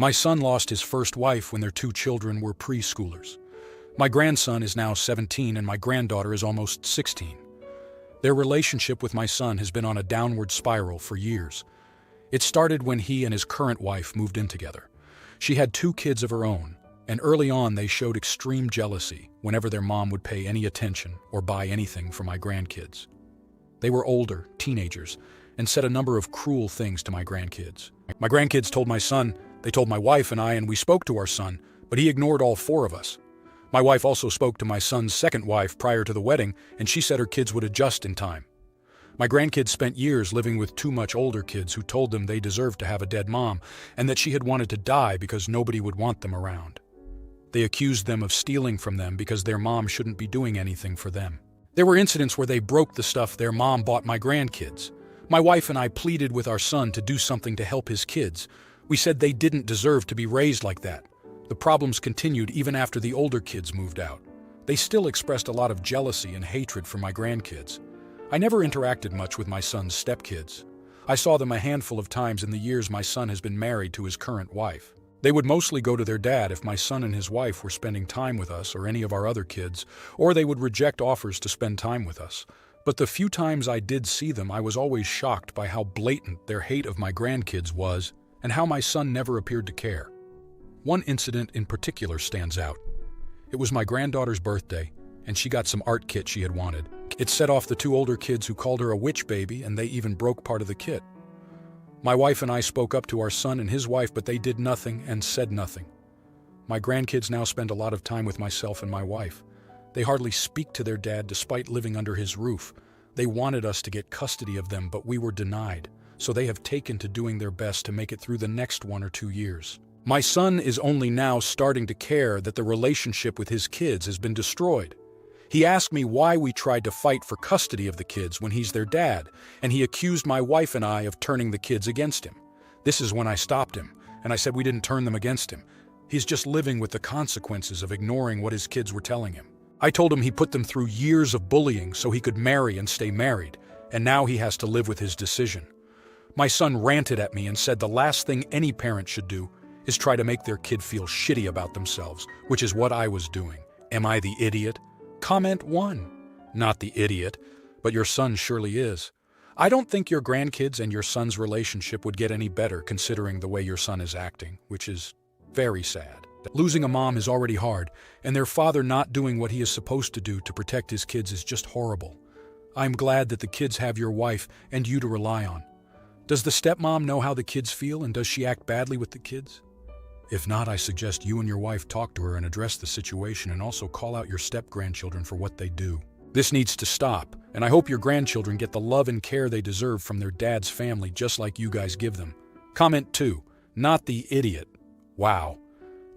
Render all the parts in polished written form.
My son lost his first wife when their two children were preschoolers. My grandson is now 17 and my granddaughter is almost 16. Their relationship with my son has been on a downward spiral for years. It started when he and his current wife moved in together. She had two kids of her own, and early on they showed extreme jealousy whenever their mom would pay any attention or buy anything for my grandkids. They were older, teenagers, and said a number of cruel things to my grandkids. My grandkids told my son, they told my wife and I, and we spoke to our son, but he ignored all four of us. My wife also spoke to my son's second wife prior to the wedding, and she said her kids would adjust in time. My grandkids spent years living with too much older kids who told them they deserved to have a dead mom and that she had wanted to die because nobody would want them around. They accused them of stealing from them because their mom shouldn't be doing anything for them. There were incidents where they broke the stuff their mom bought my grandkids. My wife and I pleaded with our son to do something to help his kids. We said they didn't deserve to be raised like that. The problems continued even after the older kids moved out. They still expressed a lot of jealousy and hatred for my grandkids. I never interacted much with my son's stepkids. I saw them a handful of times in the years my son has been married to his current wife. They would mostly go to their dad if my son and his wife were spending time with us or any of our other kids, or they would reject offers to spend time with us. But the few times I did see them, I was always shocked by how blatant their hate of my grandkids was and how my son never appeared to care. One incident in particular stands out. It was my granddaughter's birthday, and she got some art kit she had wanted. It set off the two older kids who called her a witch baby, and they even broke part of the kit. My wife and I spoke up to our son and his wife, but they did nothing and said nothing. My grandkids now spend a lot of time with myself and my wife. They hardly speak to their dad despite living under his roof. They wanted us to get custody of them, but we were denied, so they have taken to doing their best to make it through the next 1 or 2 years. My son is only now starting to care that the relationship with his kids has been destroyed. He asked me why we tried to fight for custody of the kids when he's their dad, and he accused my wife and I of turning the kids against him. This is when I stopped him, and I said we didn't turn them against him. He's just living with the consequences of ignoring what his kids were telling him. I told him he put them through years of bullying so he could marry and stay married, and now he has to live with his decision. My son ranted at me and said the last thing any parent should do is try to make their kid feel shitty about themselves, which is what I was doing. Am I the idiot? Comment 1. Not the idiot, but your son surely is. I don't think your grandkids and your son's relationship would get any better considering the way your son is acting, which is very sad. Losing a mom is already hard, and their father not doing what he is supposed to do to protect his kids is just horrible. I'm glad that the kids have your wife and you to rely on. Does the stepmom know how the kids feel, and does she act badly with the kids? If not, I suggest you and your wife talk to her and address the situation, and also call out your step-grandchildren for what they do. This needs to stop, and I hope your grandchildren get the love and care they deserve from their dad's family just like you guys give them. Comment 2. Not the idiot. Wow.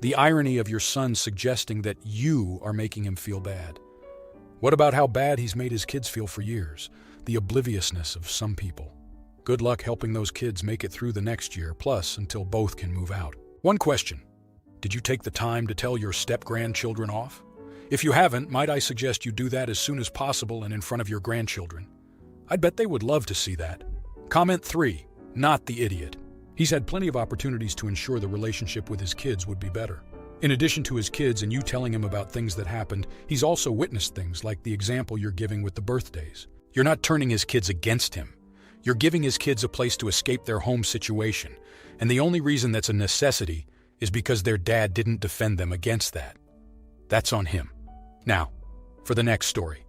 The irony of your son suggesting that you are making him feel bad. What about how bad he's made his kids feel for years? The obliviousness of some people. Good luck helping those kids make it through the next year, plus until both can move out. One question. Did you take the time to tell your step-grandchildren off? If you haven't, might I suggest you do that as soon as possible and in front of your grandchildren? I'd bet they would love to see that. Comment 3. Not the idiot. He's had plenty of opportunities to ensure the relationship with his kids would be better. In addition to his kids and you telling him about things that happened, he's also witnessed things like the example you're giving with the birthdays. You're not turning his kids against him. You're giving his kids a place to escape their home situation, and the only reason that's a necessity is because their dad didn't defend them against that. That's on him. Now, for the next story.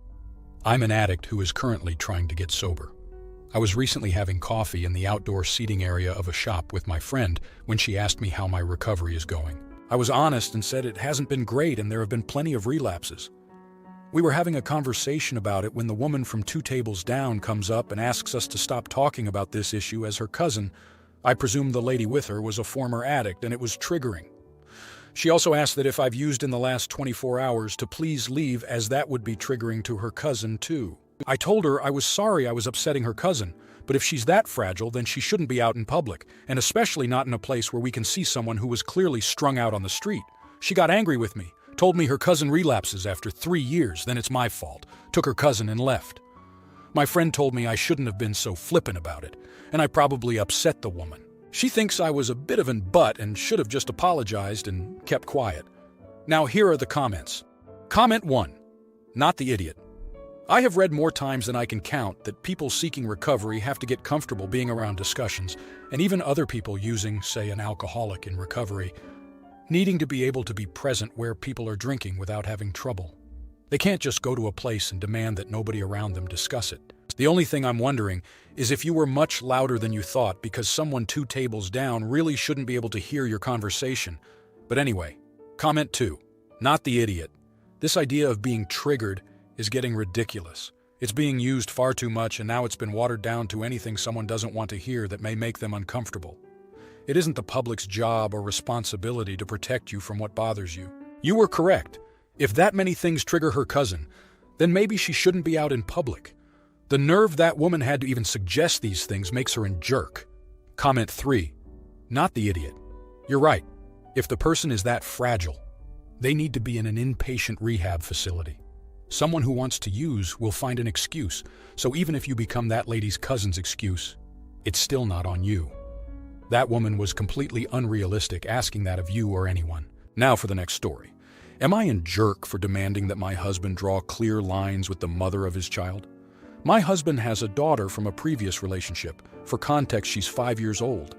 I'm an addict who is currently trying to get sober. I was recently having coffee in the outdoor seating area of a shop with my friend when she asked me how my recovery is going. I was honest and said it hasn't been great and there have been plenty of relapses. We were having a conversation about it when the woman from 2 tables down comes up and asks us to stop talking about this issue as her cousin, I presume the lady with her, was a former addict and it was triggering. She also asked that if I've used in the last 24 hours to please leave as that would be triggering to her cousin too. I told her I was sorry I was upsetting her cousin, but if she's that fragile then she shouldn't be out in public, and especially not in a place where we can see someone who was clearly strung out on the street. She got angry with me, told me her cousin relapses after 3 years, then it's my fault, took her cousin and left. My friend told me I shouldn't have been so flippant about it, and I probably upset the woman. She thinks I was a bit of an butt and should have just apologized and kept quiet. Now here are the comments. Comment 1. Not the idiot. I have read more times than I can count that people seeking recovery have to get comfortable being around discussions, and even other people using, say, an alcoholic in recovery, needing to be able to be present where people are drinking without having trouble. They can't just go to a place and demand that nobody around them discuss it. The only thing I'm wondering is if you were much louder than you thought because someone 2 tables down really shouldn't be able to hear your conversation. But anyway, comment 2. Not the idiot. This idea of being triggered is getting ridiculous. It's being used far too much, and now it's been watered down to anything someone doesn't want to hear that may make them uncomfortable. It isn't the public's job or responsibility to protect you from what bothers you. You were correct. If that many things trigger her cousin, then maybe she shouldn't be out in public. The nerve that woman had to even suggest these things makes her a jerk. Comment 3. Not the idiot. You're right. If the person is that fragile, they need to be in an inpatient rehab facility. Someone who wants to use will find an excuse, so even if you become that lady's cousin's excuse, it's still not on you. That woman was completely unrealistic asking that of you or anyone. Now for the next story. Am I a jerk for demanding that my husband draw clear lines with the mother of his child? My husband has a daughter from a previous relationship. For context, she's 5 years old.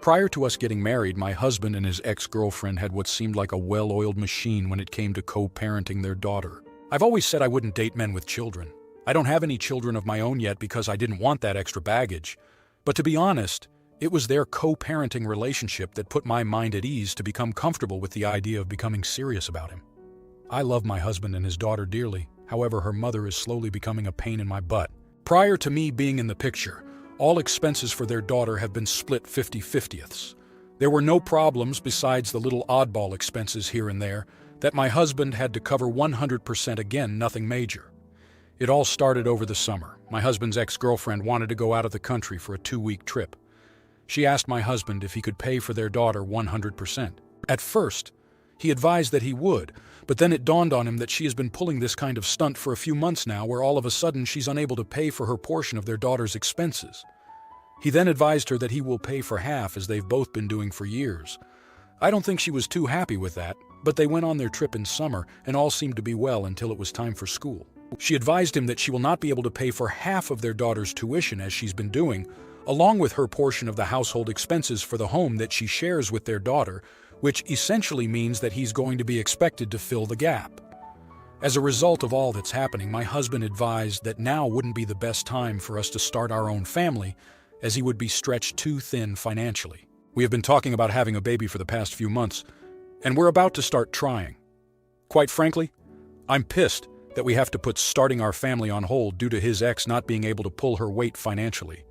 Prior to us getting married, my husband and his ex-girlfriend had what seemed like a well-oiled machine when it came to co-parenting their daughter. I've always said I wouldn't date men with children. I don't have any children of my own yet because I didn't want that extra baggage. But to be honest, it was their co-parenting relationship that put my mind at ease to become comfortable with the idea of becoming serious about him. I love my husband and his daughter dearly. However, her mother is slowly becoming a pain in my butt. Prior to me being in the picture, all expenses for their daughter have been split 50-50ths. There were no problems besides the little oddball expenses here and there that my husband had to cover 100%. Again, nothing major. It all started over the summer. My husband's ex-girlfriend wanted to go out of the country for a 2-week trip. She asked my husband if he could pay for their daughter 100%. At first, he advised that he would, but then it dawned on him that she has been pulling this kind of stunt for a few months now where all of a sudden she's unable to pay for her portion of their daughter's expenses. He then advised her that he will pay for half as they've both been doing for years. I don't think she was too happy with that, but they went on their trip in summer and all seemed to be well until it was time for school. She advised him that she will not be able to pay for half of their daughter's tuition as she's been doing, along with her portion of the household expenses for the home that she shares with their daughter, which essentially means that he's going to be expected to fill the gap. As a result of all that's happening, my husband advised that now wouldn't be the best time for us to start our own family, as he would be stretched too thin financially. We have been talking about having a baby for the past few months, and we're about to start trying. Quite frankly, I'm pissed that we have to put starting our family on hold due to his ex not being able to pull her weight financially.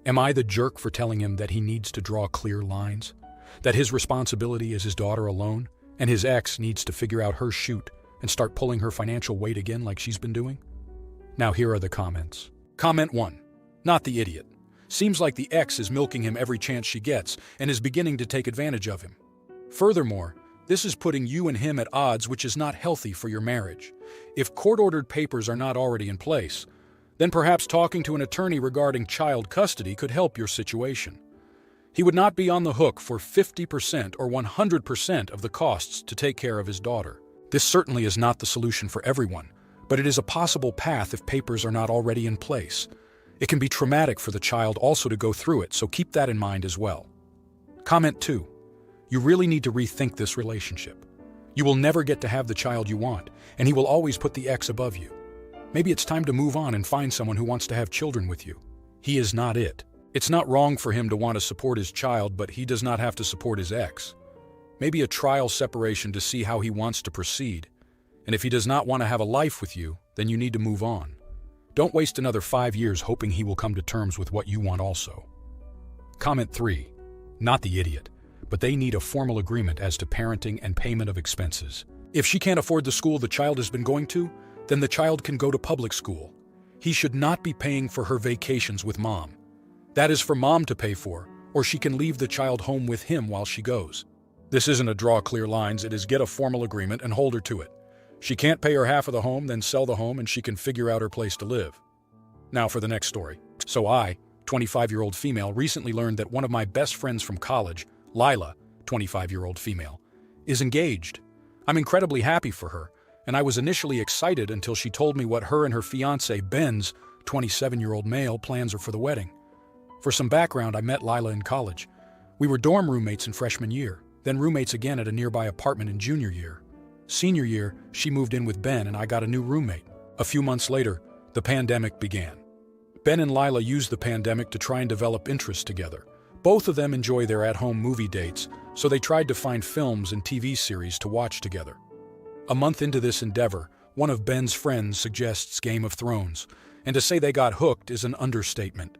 Am I the jerk for telling him that he needs to draw clear lines? That his responsibility is his daughter alone, and his ex needs to figure out her shoot and start pulling her financial weight again like she's been doing? Now here are the comments. Comment 1. Not the idiot. Seems like the ex is milking him every chance she gets and is beginning to take advantage of him. Furthermore, this is putting you and him at odds, which is not healthy for your marriage. If court-ordered papers are not already in place, then perhaps talking to an attorney regarding child custody could help your situation. He would not be on the hook for 50% or 100% of the costs to take care of his daughter. This certainly is not the solution for everyone, but it is a possible path if papers are not already in place. It can be traumatic for the child also to go through it, so keep that in mind as well. Comment 2. You really need to rethink this relationship. You will never get to have the child you want, and he will always put the ex above you. Maybe it's time to move on and find someone who wants to have children with you. He is not it. It's not wrong for him to want to support his child, but he does not have to support his ex. Maybe a trial separation to see how he wants to proceed. And if he does not want to have a life with you, then you need to move on. Don't waste another 5 years hoping he will come to terms with what you want also. Comment 3. Not the idiot, but they need a formal agreement as to parenting and payment of expenses. If she can't afford the school the child has been going to, then the child can go to public school. He should not be paying for her vacations with mom. That is for mom to pay for, or she can leave the child home with him while she goes. This isn't a draw clear lines, it is get a formal agreement and hold her to it. She can't pay her half of the home, then sell the home and she can figure out her place to live. Now for the next story. So I, 25-year-old female, recently learned that one of my best friends from college, Lila, 25-year-old female, is engaged. I'm incredibly happy for her, and I was initially excited until she told me what her and her fiancé, Ben's, 27-year-old male, plans are for the wedding. For some background, I met Lila in college. We were dorm roommates in freshman year, then roommates again at a nearby apartment in junior year. Senior year, she moved in with Ben and I got a new roommate. A few months later, the pandemic began. Ben and Lila used the pandemic to try and develop interests together. Both of them enjoy their at-home movie dates, so they tried to find films and TV series to watch together. A month into this endeavor, one of Ben's friends suggests Game of Thrones, and to say they got hooked is an understatement.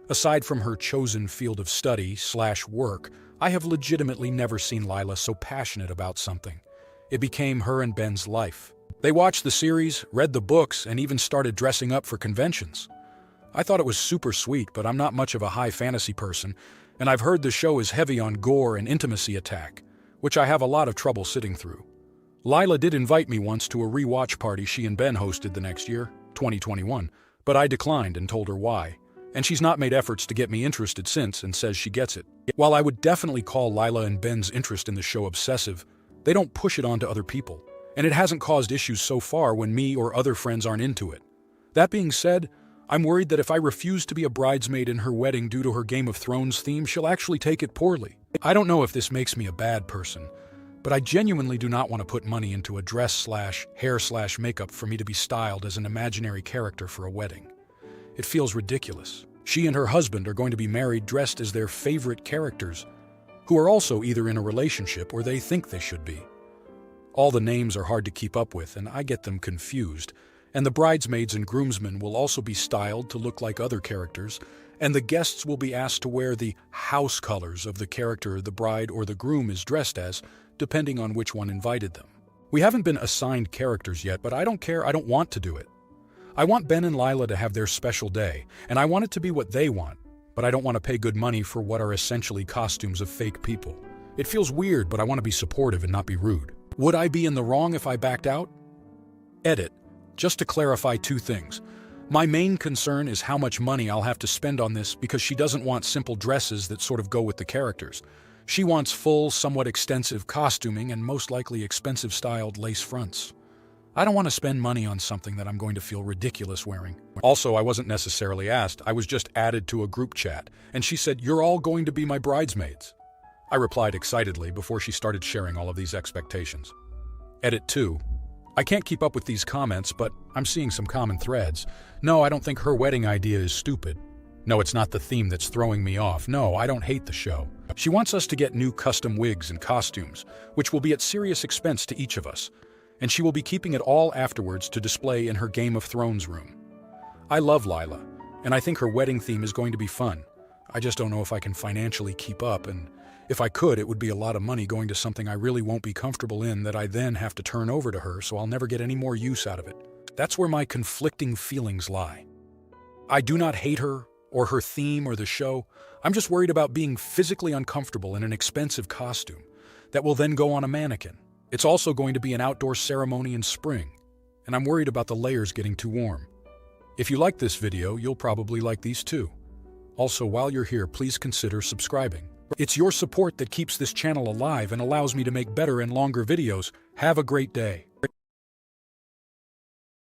Aside from her chosen field of study/work, I have legitimately never seen Lila so passionate about something. It became her and Ben's life. They watched the series, read the books, and even started dressing up for conventions. I thought it was super sweet, but I'm not much of a high fantasy person, and I've heard the show is heavy on gore and intimacy attack, which I have a lot of trouble sitting through. Lila did invite me once to a rewatch party she and Ben hosted the next year, 2021, but I declined and told her why. And she's not made efforts to get me interested since and says she gets it. While I would definitely call Lila and Ben's interest in the show obsessive, they don't push it on to other people, and it hasn't caused issues so far when me or other friends aren't into it. That being said, I'm worried that if I refuse to be a bridesmaid in her wedding due to her Game of Thrones theme, she'll actually take it poorly. I don't know if this makes me a bad person, but I genuinely do not want to put money into a dress/hair/makeup for me to be styled as an imaginary character for a wedding. It feels ridiculous. She and her husband are going to be married dressed as their favorite characters, who are also either in a relationship or they think they should be. All the names are hard to keep up with, and I get them confused. And the bridesmaids and groomsmen will also be styled to look like other characters, and the guests will be asked to wear the house colors of the character the bride or the groom is dressed as, depending on which one invited them. We haven't been assigned characters yet, but I don't care. I don't want to do it. I want Ben and Lila to have their special day, and I want it to be what they want, but I don't want to pay good money for what are essentially costumes of fake people. It feels weird, but I want to be supportive and not be rude. Would I be in the wrong if I backed out? Edit. Just to clarify two things. My main concern is how much money I'll have to spend on this because she doesn't want simple dresses that sort of go with the characters. She wants full, somewhat extensive costuming and most likely expensive styled lace fronts. I don't want to spend money on something that I'm going to feel ridiculous wearing. Also, I wasn't necessarily asked. I was just added to a group chat, and she said, "You're all going to be my bridesmaids." I replied excitedly before she started sharing all of these expectations. Edit 2. I can't keep up with these comments, but I'm seeing some common threads. No, I don't think her wedding idea is stupid. No, it's not the theme that's throwing me off. No, I don't hate the show. She wants us to get new custom wigs and costumes, which will be at serious expense to each of us, and she will be keeping it all afterwards to display in her Game of Thrones room. I love Lila, and I think her wedding theme is going to be fun. I just don't know if I can financially keep up, and if I could, it would be a lot of money going to something I really won't be comfortable in that I then have to turn over to her, so I'll never get any more use out of it. That's where my conflicting feelings lie. I do not hate her, or her theme, or the show. I'm just worried about being physically uncomfortable in an expensive costume that will then go on a mannequin. It's also going to be an outdoor ceremony in spring, and I'm worried about the layers getting too warm. If you like this video, you'll probably like these too. Also, while you're here, please consider subscribing. It's your support that keeps this channel alive and allows me to make better and longer videos. Have a great day.